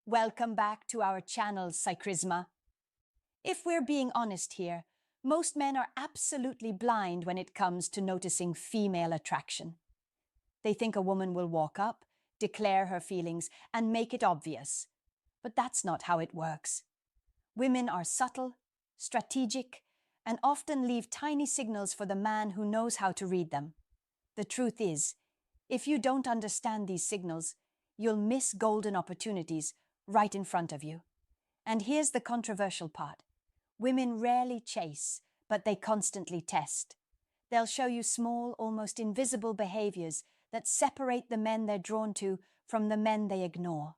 Welcome back to our channel, Psychrisma. If we're being honest here, most men are absolutely blind when it comes to noticing female attraction. They think a woman will walk up, declare her feelings, and make it obvious. But that's not how it works. Women are subtle, strategic, and often leave tiny signals for the man who knows how to read them. The truth is, if you don't understand these signals, you'll miss golden opportunities right in front of you. And here's the controversial part. Women rarely chase, but they constantly test. They'll show you small, almost invisible behaviors that separate the men they're drawn to from the men they ignore.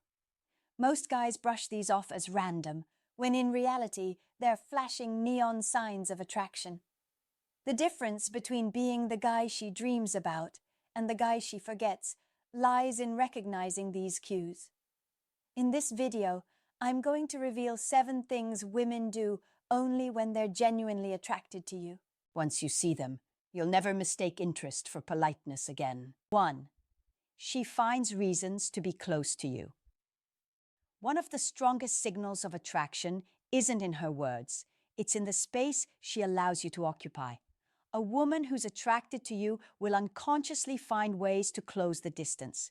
Most guys brush these off as random, when in reality, they're flashing neon signs of attraction. The difference between being the guy she dreams about and the guy she forgets lies in recognizing these cues. In this video, I'm going to reveal 7 things women do only when they're genuinely attracted to you. Once you see them, you'll never mistake interest for politeness again. 1. She finds reasons to be close to you. One of the strongest signals of attraction isn't in her words, it's in the space she allows you to occupy. A woman who's attracted to you will unconsciously find ways to close the distance.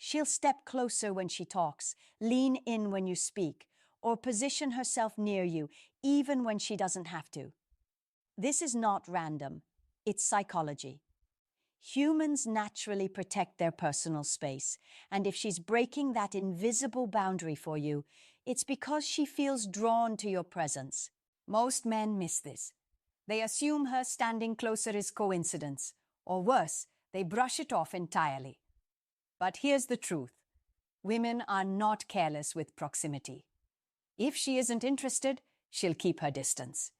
She'll step closer when she talks, lean in when you speak, or position herself near you, even when she doesn't have to. This is not random, it's psychology. Humans naturally protect their personal space, and if she's breaking that invisible boundary for you, it's because she feels drawn to your presence. Most men miss this. They assume her standing closer is coincidence, or worse, they brush it off entirely. But here's the truth. Women are not careless with proximity. If she isn't interested, she'll keep her distance.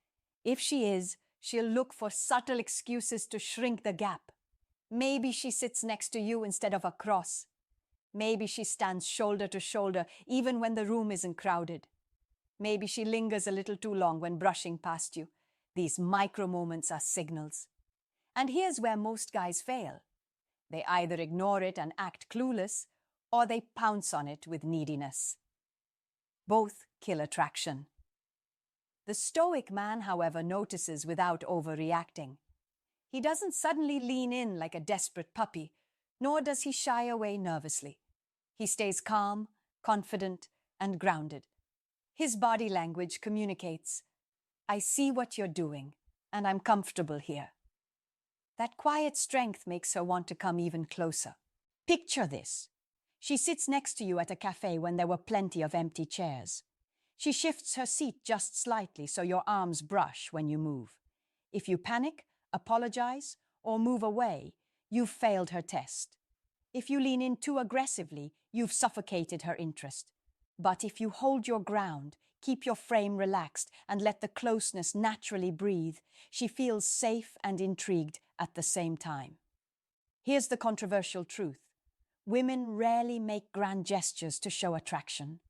If she is, she'll look for subtle excuses to shrink the gap. Maybe she sits next to you instead of across. Maybe she stands shoulder to shoulder even when the room isn't crowded. Maybe she lingers a little too long when brushing past you. These micro moments are signals. And here's where most guys fail. They either ignore it and act clueless, or they pounce on it with neediness. Both kill attraction. The stoic man, however, notices without overreacting. He doesn't suddenly lean in like a desperate puppy, nor does he shy away nervously. He stays calm, confident, and grounded. His body language communicates, "I see what you're doing, and I'm comfortable here." That quiet strength makes her want to come even closer. Picture this. She sits next to you at a cafe when there were plenty of empty chairs. She shifts her seat just slightly so your arms brush when you move. If you panic, apologize, or move away, you've failed her test. If you lean in too aggressively, you've suffocated her interest. But if you hold your ground, keep your frame relaxed, and let the closeness naturally breathe, she feels safe and intrigued at the same time. Here's the controversial truth. Women rarely make grand gestures to show attraction.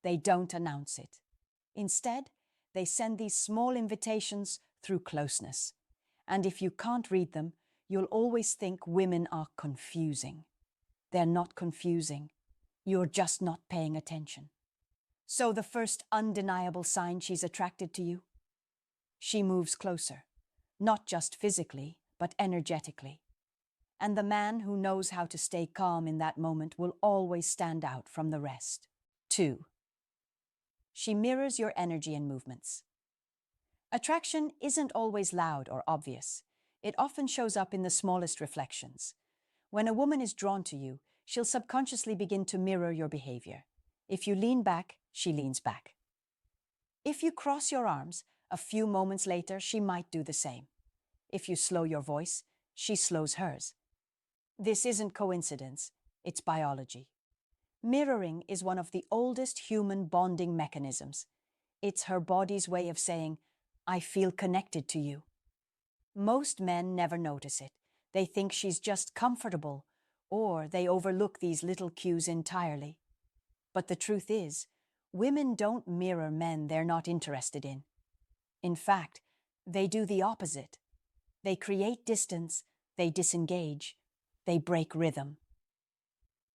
They don't announce it. Instead, they send these small invitations through closeness. And if you can't read them, you'll always think women are confusing. They're not confusing. You're just not paying attention. So the first undeniable sign she's attracted to you? She moves closer, not just physically, but energetically. And the man who knows how to stay calm in that moment will always stand out from the rest. 2. She mirrors your energy and movements. Attraction isn't always loud or obvious. It often shows up in the smallest reflections. When a woman is drawn to you, she'll subconsciously begin to mirror your behavior. If you lean back, she leans back. If you cross your arms, a few moments later, she might do the same. If you slow your voice, she slows hers. This isn't coincidence, it's biology. Mirroring is one of the oldest human bonding mechanisms. It's her body's way of saying, "I feel connected to you." Most men never notice it. They think she's just comfortable, or they overlook these little cues entirely. But the truth is, women don't mirror men they're not interested in. In fact, they do the opposite. They create distance, they disengage, they break rhythm.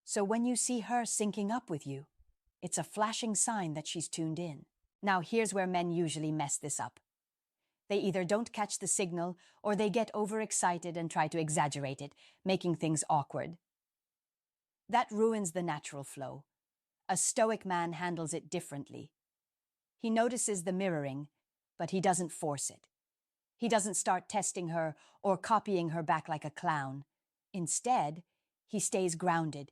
So when you see her syncing up with you, It's a flashing sign that she's tuned in. Now, here's where men usually mess this up. They either don't catch the signal or they get overexcited and try to exaggerate it, making things awkward. That ruins the natural flow. A stoic man handles it differently. He notices the mirroring, but he doesn't force it. He doesn't start testing her or copying her back like a clown. Instead, he stays grounded,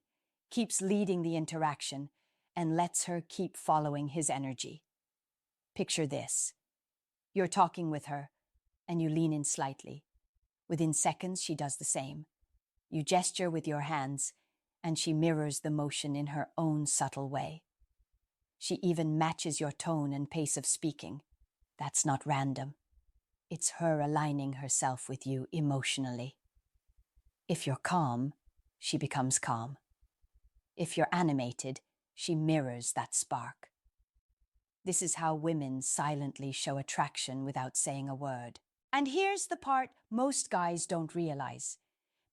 keeps leading the interaction, and lets her keep following his energy. Picture this. You're talking with her, and you lean in slightly. Within seconds, she does the same. You gesture with your hands, and she mirrors the motion in her own subtle way. She even matches your tone and pace of speaking. That's not random. It's her aligning herself with you emotionally. If you're calm, she becomes calm. If you're animated, she mirrors that spark. This is how women silently show attraction without saying a word. And here's the part most guys don't realize.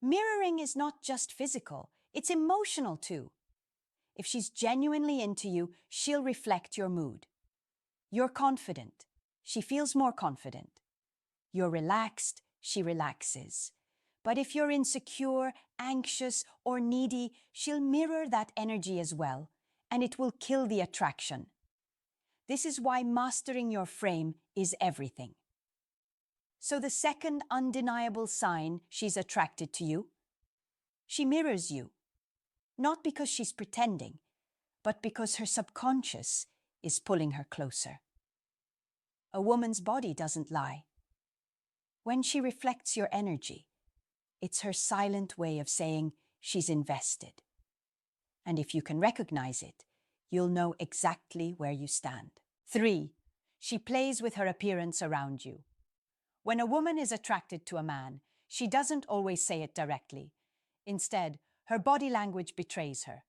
Mirroring is not just physical, it's emotional too. If she's genuinely into you, she'll reflect your mood. You're confident. She feels more confident. You're relaxed. She relaxes. But if you're insecure, anxious, or needy, she'll mirror that energy as well, and it will kill the attraction. This is why mastering your frame is everything. So the second undeniable sign she's attracted to you, she mirrors you. Not because she's pretending, but because her subconscious is pulling her closer. A woman's body doesn't lie. When she reflects your energy, it's her silent way of saying she's invested. And if you can recognize it, you'll know exactly where you stand. 3. She plays with her appearance around you. When a woman is attracted to a man, she doesn't always say it directly. Instead, her body language betrays her.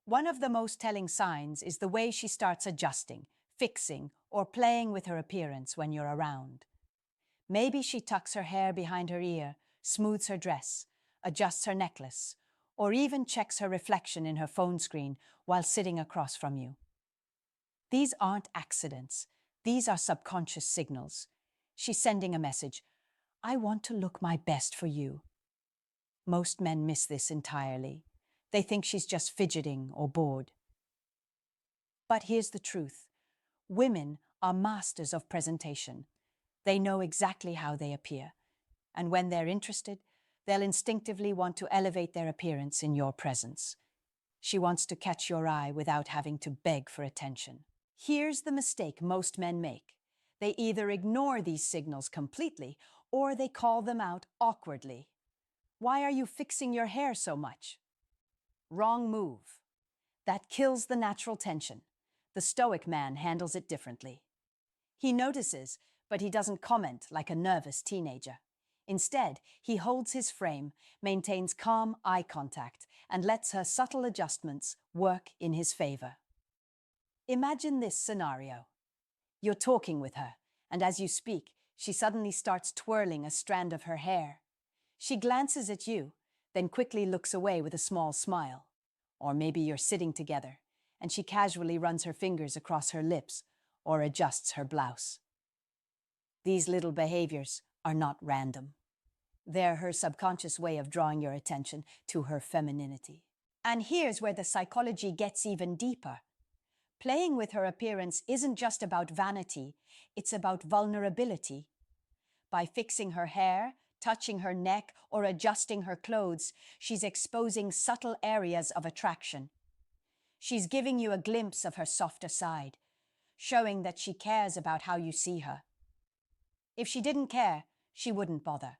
One of the most telling signs is the way she starts adjusting, fixing, or playing with her appearance when you're around. Maybe she tucks her hair behind her ear, smooths her dress, adjusts her necklace, or even checks her reflection in her phone screen while sitting across from you. These aren't accidents. These are subconscious signals. She's sending a message. I want to look my best for you. Most men miss this entirely. They think she's just fidgeting or bored. But here's the truth. Women are masters of presentation. They know exactly how they appear. And when they're interested, they'll instinctively want to elevate their appearance in your presence. She wants to catch your eye without having to beg for attention. Here's the mistake most men make. They either ignore these signals completely or they call them out awkwardly. Why are you fixing your hair so much? Wrong move. That kills the natural tension. The stoic man handles it differently. He notices, but he doesn't comment like a nervous teenager. Instead, he holds his frame, maintains calm eye contact, and lets her subtle adjustments work in his favor. Imagine this scenario. You're talking with her, and as you speak, she suddenly starts twirling a strand of her hair. She glances at you, then quickly looks away with a small smile. Or maybe you're sitting together, and she casually runs her fingers across her lips or adjusts her blouse. These little behaviors are not random. They're her subconscious way of drawing your attention to her femininity. And here's where the psychology gets even deeper. Playing with her appearance isn't just about vanity, it's about vulnerability. By fixing her hair, touching her neck, or adjusting her clothes, she's exposing subtle areas of attraction. She's giving you a glimpse of her softer side, showing that she cares about how you see her. If she didn't care, she wouldn't bother.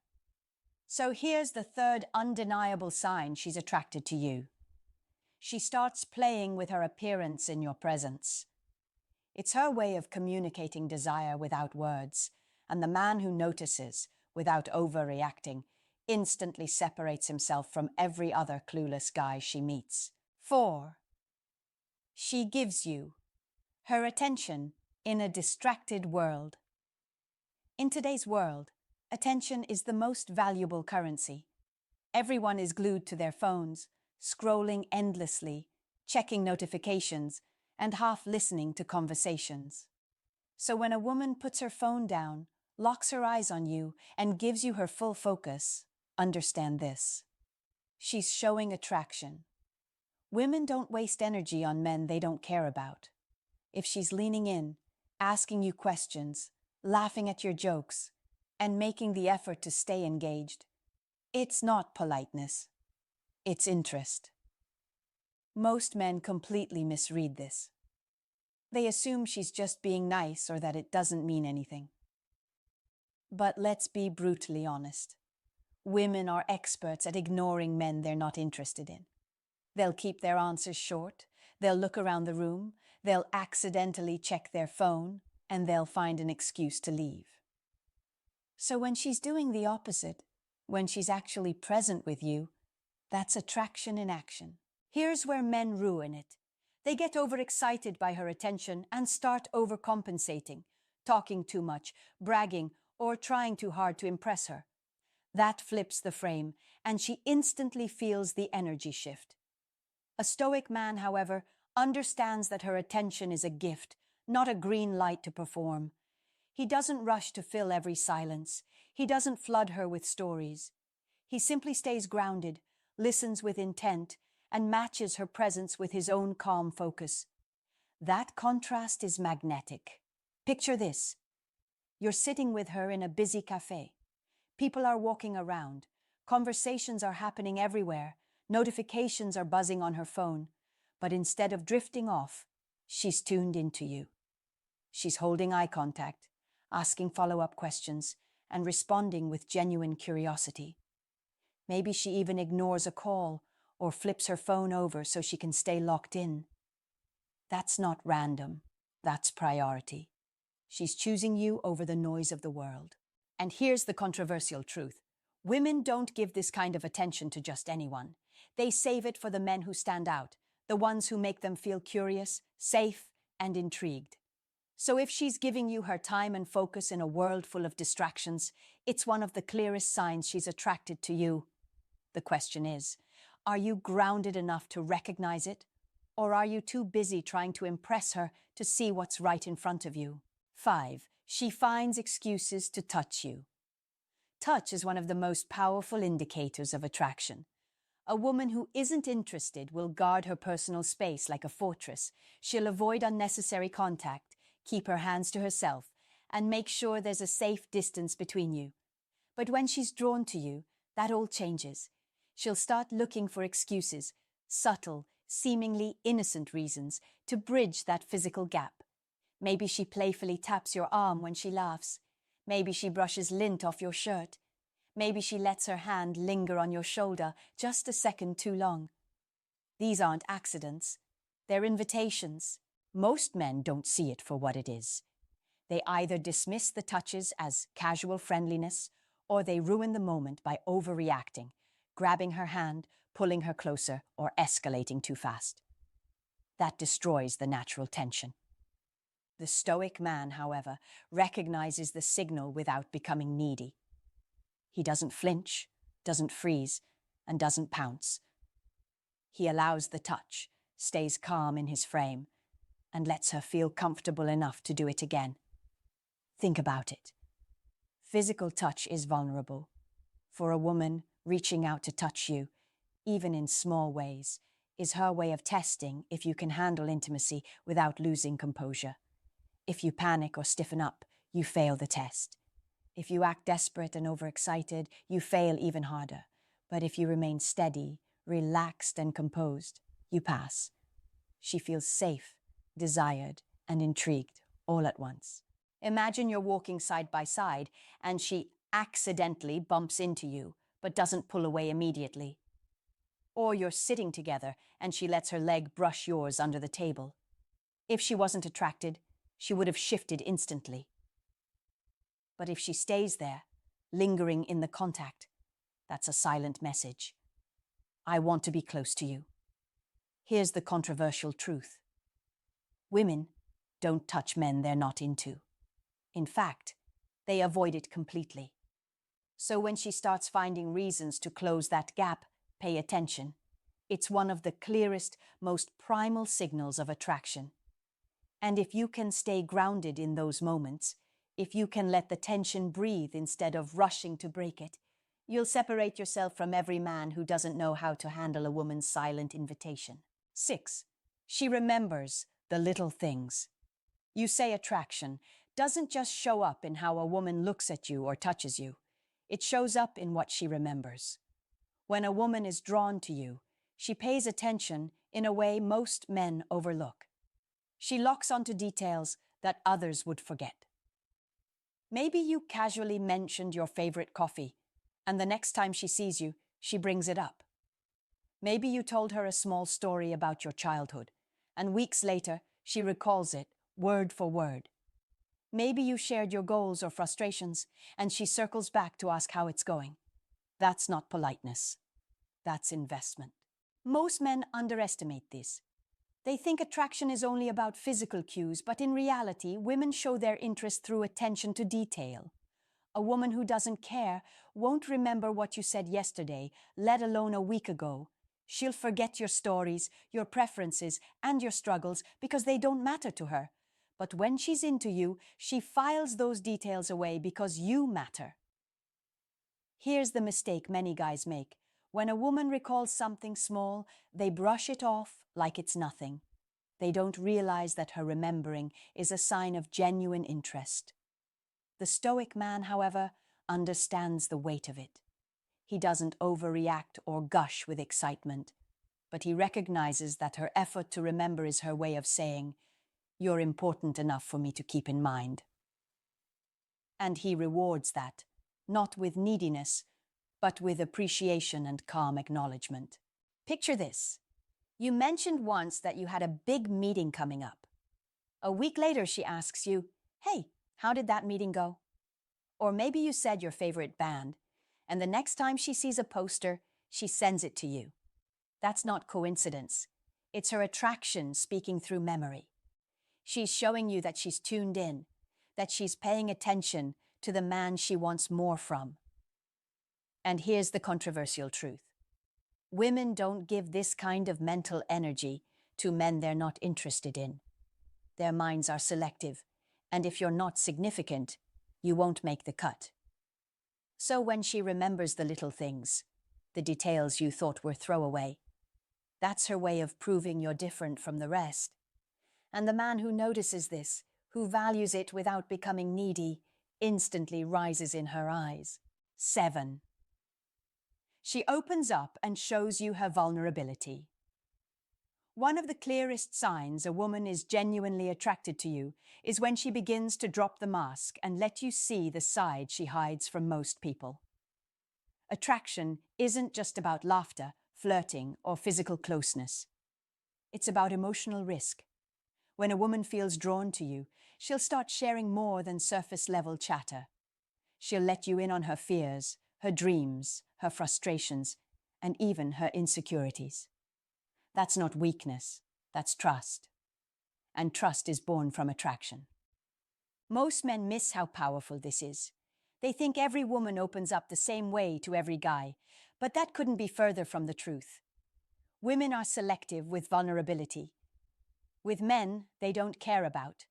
So here's the third undeniable sign she's attracted to you. She starts playing with her appearance in your presence. It's her way of communicating desire without words, and the man who notices, without overreacting, instantly separates himself from every other clueless guy she meets. 4. She gives you her attention in a distracted world. In today's world, attention is the most valuable currency. Everyone is glued to their phones, scrolling endlessly, checking notifications, and half listening to conversations. So when a woman puts her phone down, locks her eyes on you, and gives you her full focus, understand this: she's showing attraction. Women don't waste energy on men they don't care about. If she's leaning in, asking you questions, laughing at your jokes, and making the effort to stay engaged, it's not politeness, it's interest. Most men completely misread this. They assume she's just being nice or that it doesn't mean anything. But let's be brutally honest. Women are experts at ignoring men they're not interested in. They'll keep their answers short, they'll look around the room, they'll accidentally check their phone, and they'll find an excuse to leave. So when she's doing the opposite, when she's actually present with you, that's attraction in action. Here's where men ruin it. They get overexcited by her attention and start overcompensating, talking too much, bragging, or trying too hard to impress her. That flips the frame, and she instantly feels the energy shift. A stoic man, however, understands that her attention is a gift, not a green light to perform. He doesn't rush to fill every silence. He doesn't flood her with stories. He simply stays grounded, listens with intent, and matches her presence with his own calm focus. That contrast is magnetic. Picture this. You're sitting with her in a busy cafe. People are walking around. Conversations are happening everywhere. Notifications are buzzing on her phone. But instead of drifting off, she's tuned into you. She's holding eye contact, asking follow-up questions, and responding with genuine curiosity. Maybe she even ignores a call or flips her phone over so she can stay locked in. That's not random. That's priority. She's choosing you over the noise of the world. And here's the controversial truth. Women don't give this kind of attention to just anyone. They save it for the men who stand out, the ones who make them feel curious, safe, and intrigued. So if she's giving you her time and focus in a world full of distractions, it's one of the clearest signs she's attracted to you. The question is, are you grounded enough to recognize it? Or are you too busy trying to impress her to see what's right in front of you? 5. She finds excuses to touch you. Touch is one of the most powerful indicators of attraction. A woman who isn't interested will guard her personal space like a fortress. She'll avoid unnecessary contact, keep her hands to herself, and make sure there's a safe distance between you. But when she's drawn to you, that all changes. She'll start looking for excuses, subtle, seemingly innocent reasons, to bridge that physical gap. Maybe she playfully taps your arm when she laughs. Maybe she brushes lint off your shirt. Maybe she lets her hand linger on your shoulder just a second too long. These aren't accidents. They're invitations. Most men don't see it for what it is. They either dismiss the touches as casual friendliness, or they ruin the moment by overreacting, grabbing her hand, pulling her closer, or escalating too fast. That destroys the natural tension. The stoic man, however, recognizes the signal without becoming needy. He doesn't flinch, doesn't freeze, and doesn't pounce. He allows the touch, stays calm in his frame, and lets her feel comfortable enough to do it again. Think about it. Physical touch is vulnerable. For a woman, reaching out to touch you, even in small ways, is her way of testing if you can handle intimacy without losing composure. If you panic or stiffen up, you fail the test. If you act desperate and overexcited, you fail even harder. But if you remain steady, relaxed, and composed, you pass. She feels safe, desired, and intrigued all at once. Imagine you're walking side by side and she accidentally bumps into you, but doesn't pull away immediately. Or you're sitting together and she lets her leg brush yours under the table. If she wasn't attracted, she would have shifted instantly. But if she stays there, lingering in the contact, that's a silent message. I want to be close to you. Here's the controversial truth. Women don't touch men they're not into. In fact, they avoid it completely. So when she starts finding reasons to close that gap, pay attention. It's one of the clearest, most primal signals of attraction. And if you can stay grounded in those moments, if you can let the tension breathe instead of rushing to break it, you'll separate yourself from every man who doesn't know how to handle a woman's silent invitation. 6. She remembers the little things. You say attraction doesn't just show up in how a woman looks at you or touches you. It shows up in what she remembers. When a woman is drawn to you, she pays attention in a way most men overlook. She locks onto details that others would forget. Maybe you casually mentioned your favorite coffee, and the next time she sees you, she brings it up. Maybe you told her a small story about your childhood, and weeks later, she recalls it, word for word. Maybe you shared your goals or frustrations, and she circles back to ask how it's going. That's not politeness. That's investment. Most men underestimate this. They think attraction is only about physical cues, but in reality, women show their interest through attention to detail. A woman who doesn't care won't remember what you said yesterday, let alone a week ago. She'll forget your stories, your preferences, and your struggles because they don't matter to her. But when she's into you, she files those details away because you matter. Here's the mistake many guys make. When a woman recalls something small, they brush it off like it's nothing. They don't realize that her remembering is a sign of genuine interest. The stoic man, however, understands the weight of it. He doesn't overreact or gush with excitement, but he recognizes that her effort to remember is her way of saying, "You're important enough for me to keep in mind." And he rewards that, not with neediness, but with appreciation and calm acknowledgement. Picture this. You mentioned once that you had a big meeting coming up. A week later, she asks you, "Hey, how did that meeting go?" Or maybe you said your favorite band, and the next time she sees a poster, she sends it to you. That's not coincidence. It's her attraction speaking through memory. She's showing you that she's tuned in, that she's paying attention to the man she wants more from. And here's the controversial truth. Women don't give this kind of mental energy to men they're not interested in. Their minds are selective, and if you're not significant, you won't make the cut. So when she remembers the little things, the details you thought were throwaway, that's her way of proving you're different from the rest. And the man who notices this, who values it without becoming needy, instantly rises in her eyes. 7. She opens up and shows you her vulnerability. One of the clearest signs a woman is genuinely attracted to you is when she begins to drop the mask and let you see the side she hides from most people. Attraction isn't just about laughter, flirting, or physical closeness. It's about emotional risk. When a woman feels drawn to you, she'll start sharing more than surface-level chatter. She'll let you in on her fears, her dreams, her frustrations, and even her insecurities. That's not weakness, that's trust. And trust is born from attraction. Most men miss how powerful this is. They think every woman opens up the same way to every guy, but that couldn't be further from the truth. Women are selective with vulnerability. With men, they don't care about.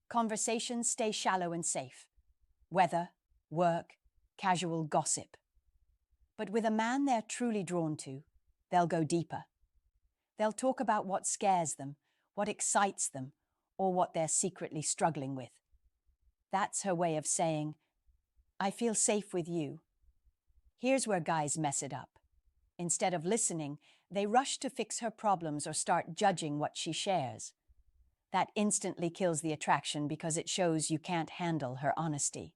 Conversations stay shallow and safe. Weather, work, casual gossip. But with a man they're truly drawn to, they'll go deeper. They'll talk about what scares them, what excites them, or what they're secretly struggling with. That's her way of saying, "I feel safe with you." Here's where guys mess it up. Instead of listening, they rush to fix her problems or start judging what she shares. That instantly kills the attraction because it shows you can't handle her honesty.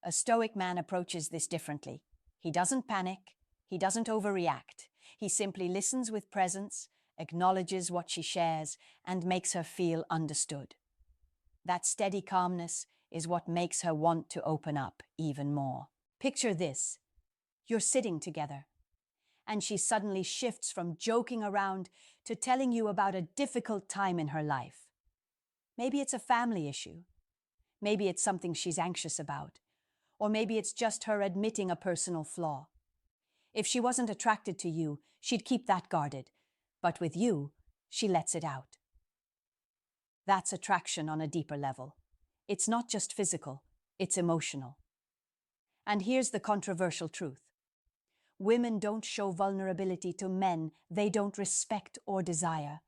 A stoic man approaches this differently. He doesn't panic. He doesn't overreact. He simply listens with presence, acknowledges what she shares, and makes her feel understood. That steady calmness is what makes her want to open up even more. Picture this. You're sitting together, and she suddenly shifts from joking around to telling you about a difficult time in her life. Maybe it's a family issue. Maybe it's something she's anxious about. Or maybe it's just her admitting a personal flaw. If she wasn't attracted to you, she'd keep that guarded. But with you, she lets it out. That's attraction on a deeper level. It's not just physical, it's emotional. And here's the controversial truth. Women don't show vulnerability to men they don't respect or desire.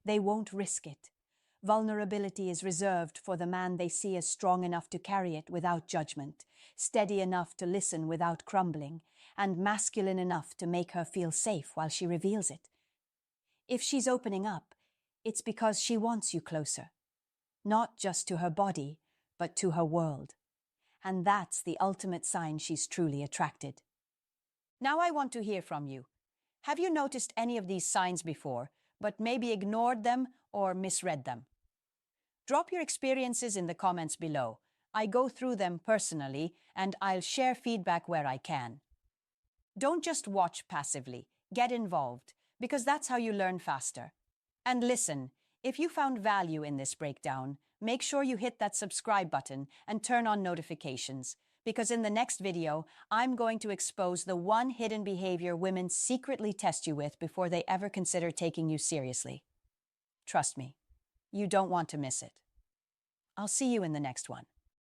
They won't risk it. Vulnerability is reserved for the man they see as strong enough to carry it without judgment, steady enough to listen without crumbling, and masculine enough to make her feel safe while she reveals it. If she's opening up, it's because she wants you closer, not just to her body, but to her world. And that's the ultimate sign she's truly attracted. Now I want to hear from you. Have you noticed any of these signs before, but maybe ignored them or misread them? Drop your experiences in the comments below. I go through them personally, and I'll share feedback where I can. Don't just watch passively. Get involved, because that's how you learn faster. And listen, if you found value in this breakdown, make sure you hit that subscribe button and turn on notifications, because in the next video, I'm going to expose the one hidden behavior women secretly test you with before they ever consider taking you seriously. Trust me, you don't want to miss it. I'll see you in the next one.